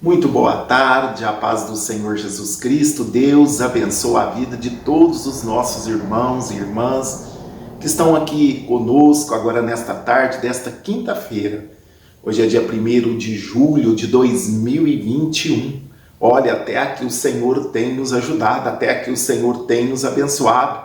Muito boa tarde, a paz do Senhor Jesus Cristo. Deus abençoe a vida de todos os nossos irmãos e irmãs que estão aqui conosco agora nesta tarde desta quinta-feira. Hoje é dia 1º de julho de 2021. Olha, até aqui o Senhor tem nos ajudado, até aqui o Senhor tem nos abençoado,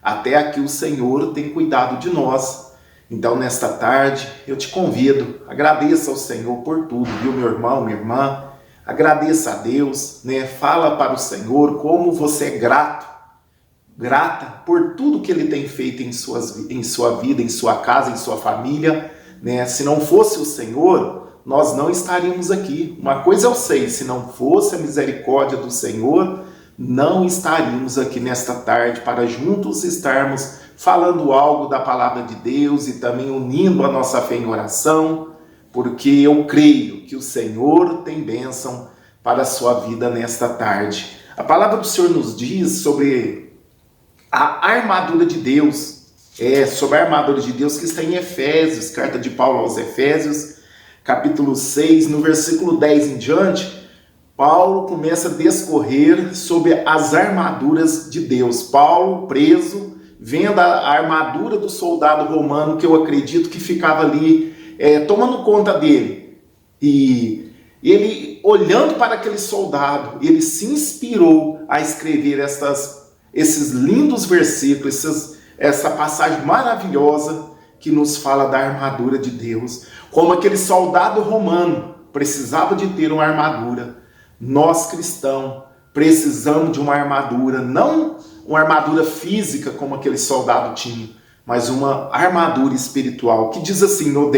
até aqui o Senhor tem cuidado de nós. Então, nesta tarde, eu te convido, agradeça ao Senhor por tudo, viu, meu irmão, minha irmã? Agradeça a Deus, né? Fala para o Senhor como você é grata por tudo que Ele tem feito em sua vida, em sua casa, em sua família, né? Se não fosse o Senhor, nós não estaríamos aqui. Uma coisa eu sei, se não fosse a misericórdia do Senhor, não estaríamos aqui nesta tarde para juntos estarmos falando algo da palavra de Deus e também unindo a nossa fé em oração, porque eu creio que o Senhor tem bênção para a sua vida nesta tarde. A palavra do Senhor nos diz sobre a armadura de Deus, sobre a armadura de Deus que está em Efésios, carta de Paulo aos Efésios, capítulo 6, no versículo 10 em diante, Paulo começa a discorrer sobre as armaduras de Deus. Paulo, preso, vendo a armadura do soldado romano, que eu acredito que ficava ali tomando conta dele, e ele, olhando para aquele soldado, ele se inspirou a escrever esses lindos versículos, essa passagem maravilhosa que nos fala da armadura de Deus. Como aquele soldado romano precisava de ter uma armadura, nós cristãos precisamos de uma armadura, não uma armadura física como aquele soldado tinha, mas uma armadura espiritual, que diz assim, no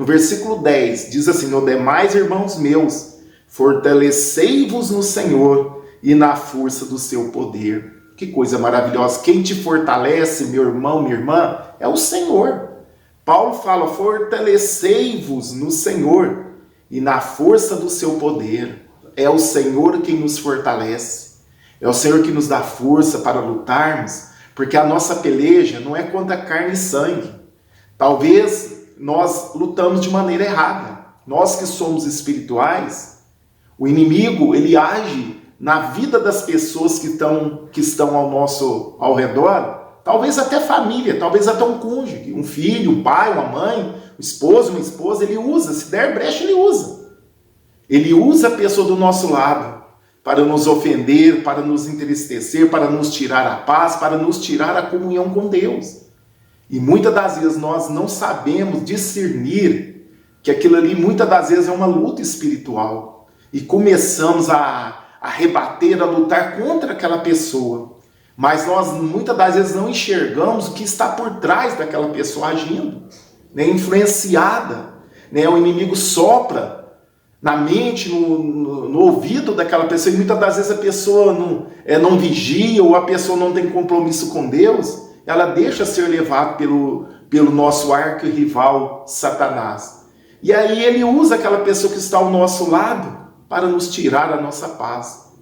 versículo 10, diz assim, no demais, irmãos meus, fortalecei-vos no Senhor e na força do seu poder. Que coisa maravilhosa. Quem te fortalece, meu irmão, minha irmã, é o Senhor. Paulo fala, fortalecei-vos no Senhor e na força do seu poder. É o Senhor quem nos fortalece. É o Senhor que nos dá força para lutarmos, porque a nossa peleja não é contra carne e sangue. Talvez nós lutamos de maneira errada. Nós que somos espirituais, o inimigo, ele age na vida das pessoas que estão ao redor, talvez até família, talvez até um cônjuge, um filho, um pai, uma mãe, um esposo, uma esposa, ele usa, se der brecha, ele usa. Ele usa a pessoa do nosso lado para nos ofender, para nos entristecer, para nos tirar a paz, para nos tirar a comunhão com Deus. E muitas das vezes nós não sabemos discernir que aquilo ali muitas das vezes é uma luta espiritual. E começamos a rebater, a lutar contra aquela pessoa. Mas nós muitas das vezes não enxergamos o que está por trás daquela pessoa agindo, né? Influenciada. Né? O inimigo sopra na mente, no ouvido daquela pessoa, e muitas das vezes a pessoa não vigia, ou a pessoa não tem compromisso com Deus, ela deixa ser levada pelo nosso arqui-rival Satanás. E aí ele usa aquela pessoa que está ao nosso lado para nos tirar a nossa paz.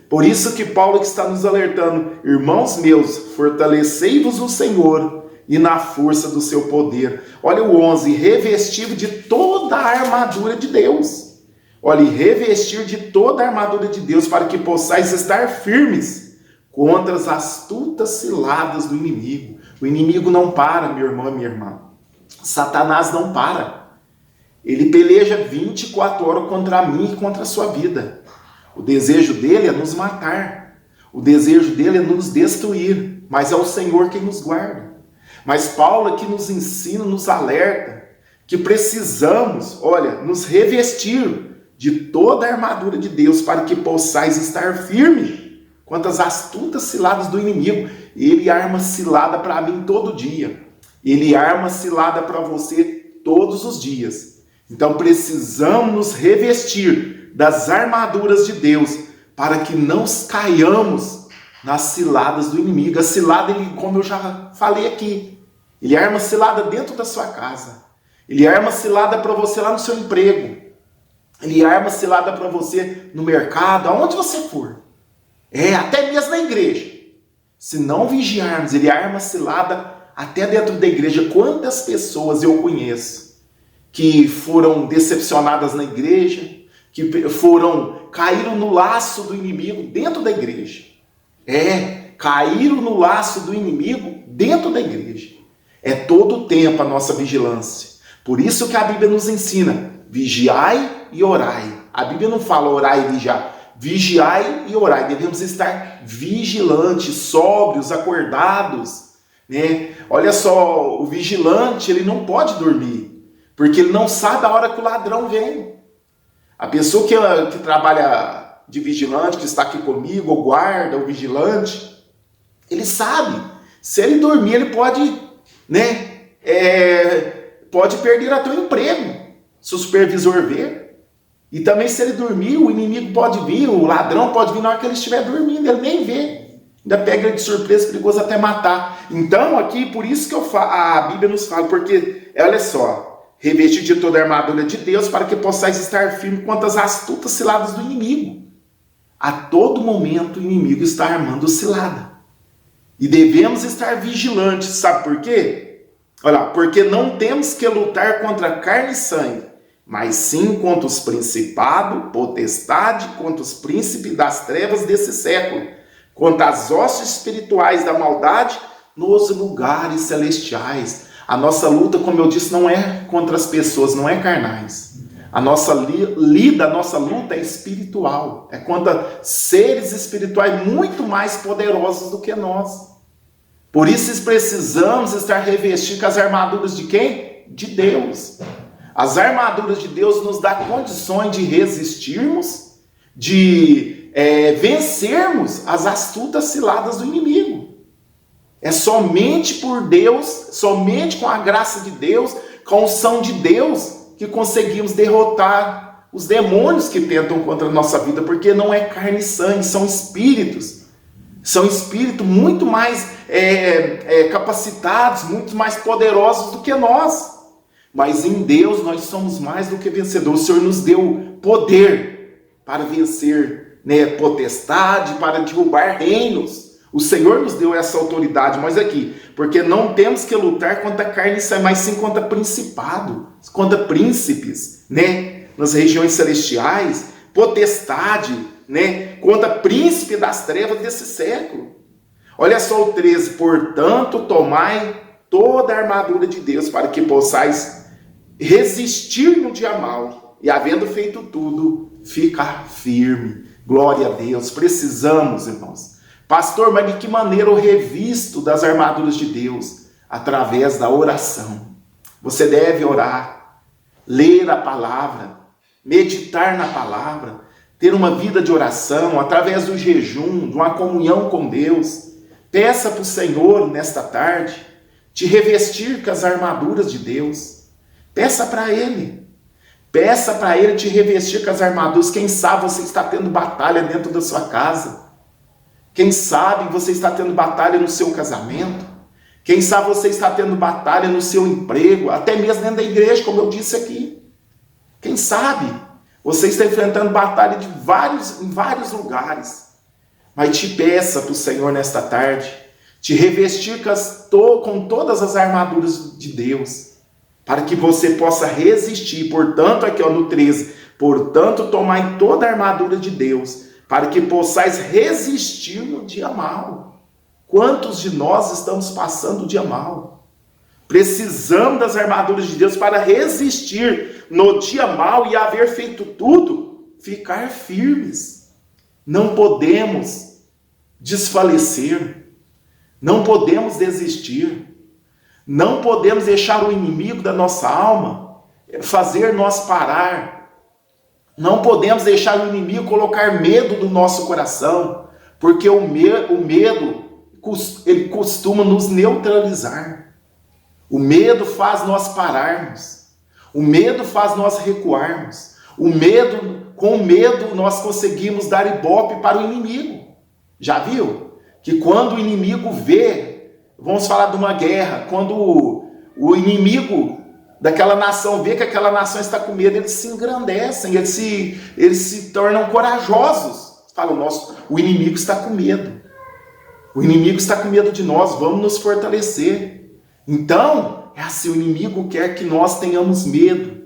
Por isso que Paulo está nos alertando, irmãos meus, fortalecei-vos no Senhor e na força do seu poder. Olha o 11, revestido de toda a armadura de Deus. Olha, revestir de toda a armadura de Deus para que possais estar firmes contra as astutas ciladas do inimigo. O inimigo não para, meu irmão e minha irmã. Satanás não para. Ele peleja 24 horas contra mim e contra a sua vida. O desejo dele é nos matar. O desejo dele é nos destruir. Mas é o Senhor quem nos guarda. Mas Paulo aqui nos ensina, nos alerta que precisamos, nos revestir de toda a armadura de Deus, para que possais estar firme contra as astutas ciladas do inimigo. Ele arma cilada para mim todo dia. Ele arma cilada para você todos os dias. Então precisamos nos revestir das armaduras de Deus, para que não caiamos nas ciladas do inimigo. A cilada, como eu já falei aqui, ele arma cilada dentro da sua casa. Ele arma cilada para você lá no seu emprego. Ele arma cilada para você no mercado, aonde você for. Até mesmo na igreja. Se não vigiarmos, ele arma cilada até dentro da igreja. Quantas pessoas eu conheço que foram decepcionadas na igreja, que caíram no laço do inimigo dentro da igreja. Caíram no laço do inimigo dentro da igreja. É todo o tempo a nossa vigilância. Por isso que a Bíblia nos ensina, vigiai e orai. A Bíblia não fala orai e vigiar. Vigiai e orai. Devemos estar vigilantes, sóbrios, acordados, né? Olha só, o vigilante, ele não pode dormir, porque ele não sabe a hora que o ladrão vem. A pessoa que trabalha de vigilante, que está aqui comigo, ou guarda, o vigilante, ele sabe. Se ele dormir, ele pode, pode perder até o emprego, se o supervisor ver. E também, se ele dormir, o inimigo pode vir, o ladrão pode vir na hora que ele estiver dormindo, ele nem vê. Ainda pega ele de surpresa, perigoso até matar. Então, aqui, por isso que a Bíblia nos fala, porque, olha só, revestir de toda a armadura de Deus para que possais estar firme contra as astutas ciladas do inimigo. A todo momento o inimigo está armando cilada. E devemos estar vigilantes, sabe por quê? Olha, porque não temos que lutar contra carne e sangue, mas sim contra os principados, potestade, contra os príncipes das trevas desse século, contra as hostes espirituais da maldade nos lugares celestiais. A nossa luta, como eu disse, não é contra as pessoas, não é carnais. A nossa luta é espiritual, é contra seres espirituais muito mais poderosos do que nós. Por isso precisamos estar revestidos com as armaduras de quem? De Deus. As armaduras de Deus nos dão condições de resistirmos, de vencermos as astutas ciladas do inimigo. É somente por Deus, somente com a graça de Deus, com a unção de Deus, que conseguimos derrotar os demônios que tentam contra a nossa vida, porque não é carne e sangue, são espíritos. São espíritos muito mais capacitados, muito mais poderosos do que nós. Mas em Deus nós somos mais do que vencedores. O Senhor nos deu poder para vencer, potestade, para derrubar reinos. O Senhor nos deu essa autoridade, mas aqui, porque não temos que lutar contra carne e sangue, mas sim contra principado, contra príncipes, nas regiões celestiais, potestade, contra príncipe das trevas desse século. Olha só o 13, portanto, tomai toda a armadura de Deus para que possais resistir no dia mau e, havendo feito tudo, ficar firme. Glória a Deus. Precisamos, irmãos. Pastor, mas de que maneira eu revisto das armaduras de Deus? Através da oração. Você deve orar, ler a palavra, meditar na palavra, ter uma vida de oração, através do jejum, de uma comunhão com Deus. Peça para o Senhor, nesta tarde, te revestir com as armaduras de Deus. Peça para Ele. Peça para Ele te revestir com as armaduras. Quem sabe você está tendo batalha dentro da sua casa. Quem sabe você está tendo batalha no seu casamento. Quem sabe você está tendo batalha no seu emprego, até mesmo dentro da igreja, como eu disse aqui. Quem sabe você está enfrentando batalha em vários lugares. Mas te peça para o Senhor nesta tarde, te revestir com todas as armaduras de Deus, para que você possa resistir. Portanto, aqui no 13, portanto, tomai toda a armadura de Deus, para que possais resistir no dia mau. Quantos de nós estamos passando o dia mau? Precisamos das armaduras de Deus para resistir no dia mau e, haver feito tudo, ficar firmes. Não podemos desfalecer, não podemos desistir, não podemos deixar o inimigo da nossa alma fazer nós parar, não podemos deixar o inimigo colocar medo no nosso coração, porque o medo ele costuma nos neutralizar. O medo faz nós pararmos, o medo faz nós recuarmos, com o medo nós conseguimos dar ibope para o inimigo. Já viu? Que quando o inimigo vê, vamos falar de uma guerra, quando o inimigo daquela nação vê que aquela nação está com medo, eles se engrandecem, eles se tornam corajosos. Falam, nossa, o inimigo está com medo. O inimigo está com medo de nós, vamos nos fortalecer. Então, é assim, o inimigo quer que nós tenhamos medo.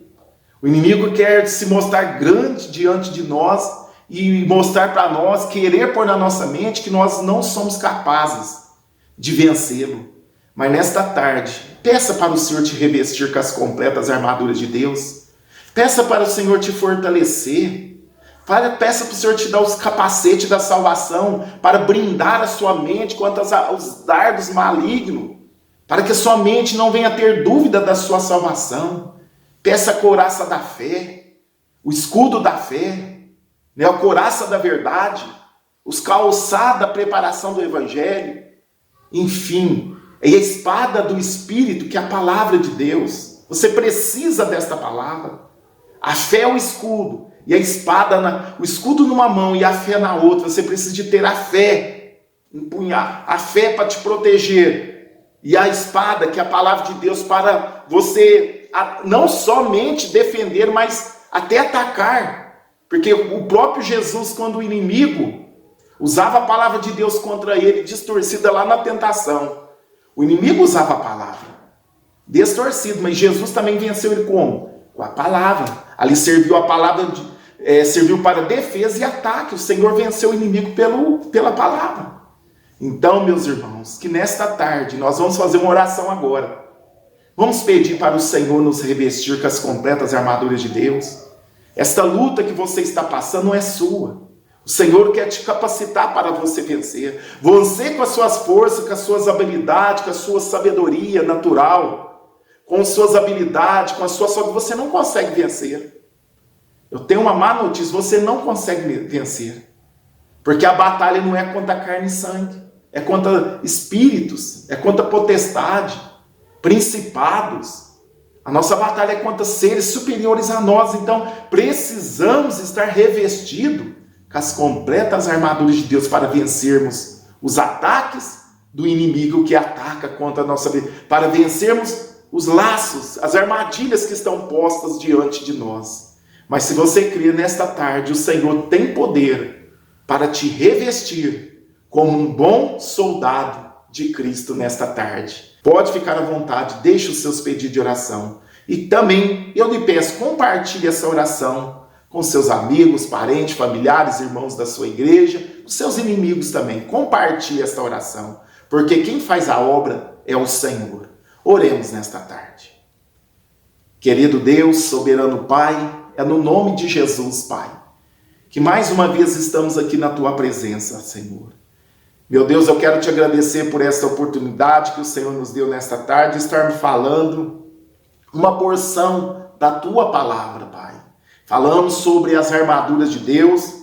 O inimigo quer se mostrar grande diante de nós e mostrar para nós, querer pôr na nossa mente que nós não somos capazes de vencê-lo. Mas nesta tarde, peça para o Senhor te revestir com as completas armaduras de Deus. Peça para o Senhor te fortalecer. Peça para o Senhor te dar os capacetes da salvação para brindar a sua mente contra os dardos malignos, para que a sua mente não venha ter dúvida da sua salvação. Peça a couraça da fé, o escudo da fé, né? A couraça da verdade, os calçados da preparação do Evangelho, enfim, é a espada do Espírito, que é a palavra de Deus. Você precisa desta palavra. A fé é o escudo, e a espada, o escudo numa mão e a fé na outra. Você precisa de ter a fé, empunhar a fé para te proteger, e a espada, que é a palavra de Deus, para você não somente defender, mas até atacar. Porque o próprio Jesus, quando o inimigo usava a palavra de Deus contra ele, distorcida lá na tentação, o inimigo usava a palavra distorcida, mas Jesus também venceu ele como? Com a palavra. Ali serviu a palavra, serviu para defesa e ataque. O Senhor venceu o inimigo pela palavra. Então, meus irmãos, que nesta tarde nós vamos fazer uma oração agora. Vamos pedir para o Senhor nos revestir com as completas armaduras de Deus. Esta luta que você está passando não é sua. O Senhor quer te capacitar para você vencer. Você, com as suas forças, com as suas habilidades, com a sua sabedoria natural, com as suas habilidades, com a sua sorte, você não consegue vencer. Eu tenho uma má notícia: você não consegue vencer. Porque a batalha não é contra carne e sangue, é contra espíritos, é contra potestade, principados. A nossa batalha é contra seres superiores a nós. Então precisamos estar revestidos com as completas armaduras de Deus para vencermos os ataques do inimigo que ataca contra a nossa vida, para vencermos os laços, as armadilhas que estão postas diante de nós. Mas se você crê, nesta tarde o Senhor tem poder para te revestir como um bom soldado de Cristo nesta tarde. Pode ficar à vontade, deixe os seus pedidos de oração. E também eu lhe peço, compartilhe essa oração com seus amigos, parentes, familiares, irmãos da sua igreja, com seus inimigos também. Compartilhe esta oração, porque quem faz a obra é o Senhor. Oremos nesta tarde. Querido Deus, soberano Pai, é no nome de Jesus, Pai, que mais uma vez estamos aqui na Tua presença, Senhor. Meu Deus, eu quero te agradecer por esta oportunidade que o Senhor nos deu nesta tarde, de estar me falando uma porção da Tua palavra, Pai. Falamos sobre as armaduras de Deus,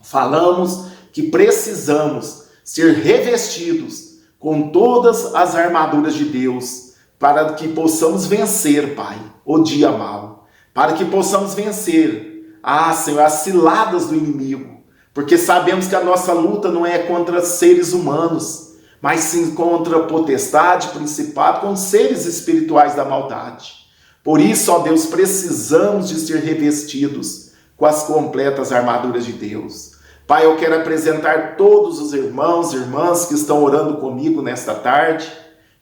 falamos que precisamos ser revestidos com todas as armaduras de Deus, para que possamos vencer, Pai, o dia mau, para que possamos vencer, Senhor, as ciladas do inimigo, porque sabemos que a nossa luta não é contra seres humanos, mas sim contra potestade, principado, com seres espirituais da maldade. Por isso, ó Deus, precisamos de ser revestidos com as completas armaduras de Deus. Pai, eu quero apresentar todos os irmãos e irmãs que estão orando comigo nesta tarde,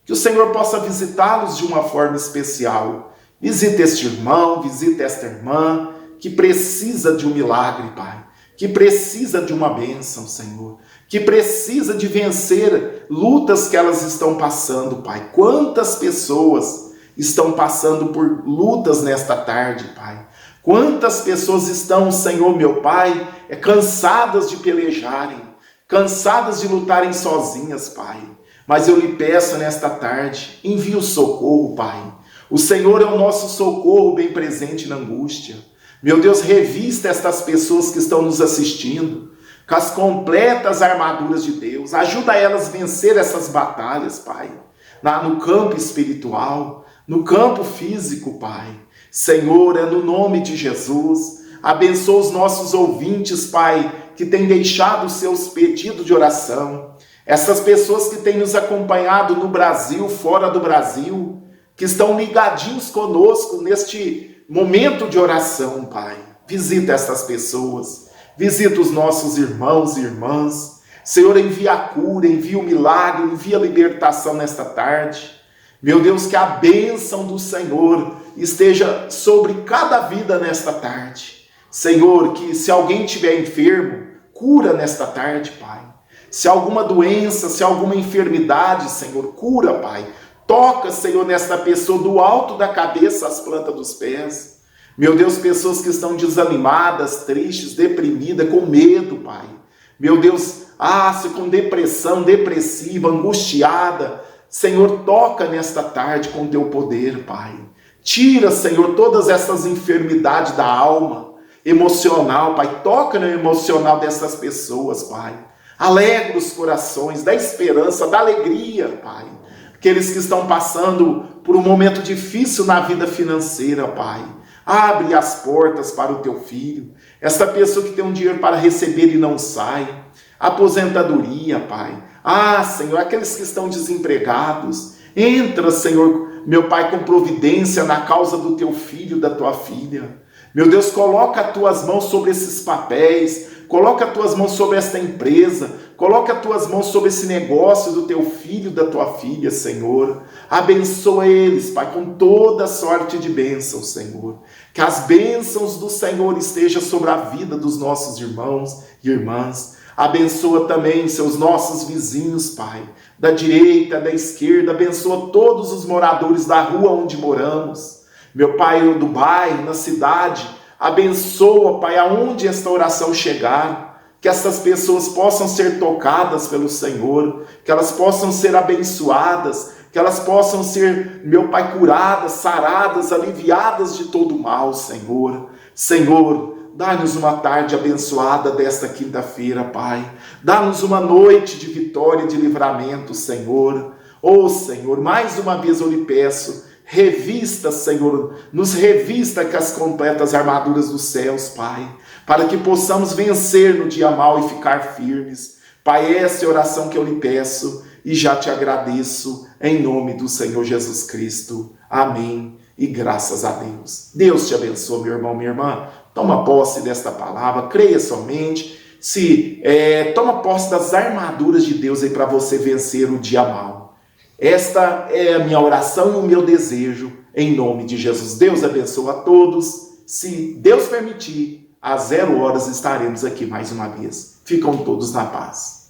que o Senhor possa visitá-los de uma forma especial. Visita este irmão, visita esta irmã, que precisa de um milagre, Pai, que precisa de uma bênção, Senhor, que precisa de vencer lutas que elas estão passando, Pai. Quantas pessoas estão passando por lutas nesta tarde, Pai. Quantas pessoas estão, Senhor, meu Pai, cansadas de pelejarem, cansadas de lutarem sozinhas, Pai. Mas eu lhe peço nesta tarde, envie o socorro, Pai. O Senhor é o nosso socorro bem presente na angústia. Meu Deus, revista estas pessoas que estão nos assistindo com as completas armaduras de Deus. Ajuda elas a vencer essas batalhas, Pai, no campo espiritual, no campo físico, Pai. Senhor, é no nome de Jesus. Abençoa os nossos ouvintes, Pai, que têm deixado os seus pedidos de oração. Essas pessoas que têm nos acompanhado no Brasil, fora do Brasil, que estão ligadinhos conosco neste momento de oração, Pai. Visita essas pessoas, visita os nossos irmãos e irmãs. Senhor, envia a cura, envia o milagre, envia a libertação nesta tarde. Meu Deus, que a bênção do Senhor esteja sobre cada vida nesta tarde. Senhor, que se alguém estiver enfermo, cura nesta tarde, Pai. Se alguma doença, se alguma enfermidade, Senhor, cura, Pai. Toca, Senhor, nesta pessoa do alto da cabeça às plantas dos pés. Meu Deus, pessoas que estão desanimadas, tristes, deprimidas, com medo, Pai. Meu Deus, se com depressão, depressiva, angustiada. Senhor, toca nesta tarde com teu poder, Pai. Tira, Senhor, todas essas enfermidades da alma, emocional, Pai. Toca no emocional dessas pessoas, Pai. Alegra os corações, dá esperança, dá alegria, Pai. Aqueles que estão passando por um momento difícil na vida financeira, Pai. Abre as portas para o teu filho. Esta pessoa que tem um dinheiro para receber e não sai. Aposentadoria, Pai. Senhor, aqueles que estão desempregados. Entra, Senhor, meu Pai, com providência na causa do teu filho, da tua filha. Meu Deus, coloca as tuas mãos sobre esses papéis. Coloca as tuas mãos sobre esta empresa. Coloca as tuas mãos sobre esse negócio do teu filho, da tua filha, Senhor. Abençoa eles, Pai, com toda sorte de bênçãos, Senhor. Que as bênçãos do Senhor estejam sobre a vida dos nossos irmãos e irmãs. Abençoa também seus nossos vizinhos, Pai, da direita, da esquerda. Abençoa todos os moradores da rua onde moramos. Meu Pai, do bairro, na cidade. Abençoa, Pai, aonde esta oração chegar. Que essas pessoas possam ser tocadas pelo Senhor. Que elas possam ser abençoadas. Que elas possam ser, meu Pai, curadas, saradas, aliviadas de todo mal, Senhor. Senhor, dá-nos uma tarde abençoada desta quinta-feira, Pai. Dá-nos uma noite de vitória e de livramento, Senhor. Senhor, mais uma vez eu lhe peço, revista, Senhor, nos revista com as completas armaduras dos céus, Pai, para que possamos vencer no dia mau e ficar firmes. Pai, essa é a oração que eu lhe peço e já te agradeço em nome do Senhor Jesus Cristo. Amém. E graças a Deus. Deus te abençoe, meu irmão, minha irmã. Toma posse desta palavra, creia somente. Toma posse das armaduras de Deus aí para você vencer o dia mau. Esta é a minha oração e o meu desejo em nome de Jesus. Deus abençoe a todos. Se Deus permitir, às 0 horas estaremos aqui mais uma vez. Ficam todos na paz.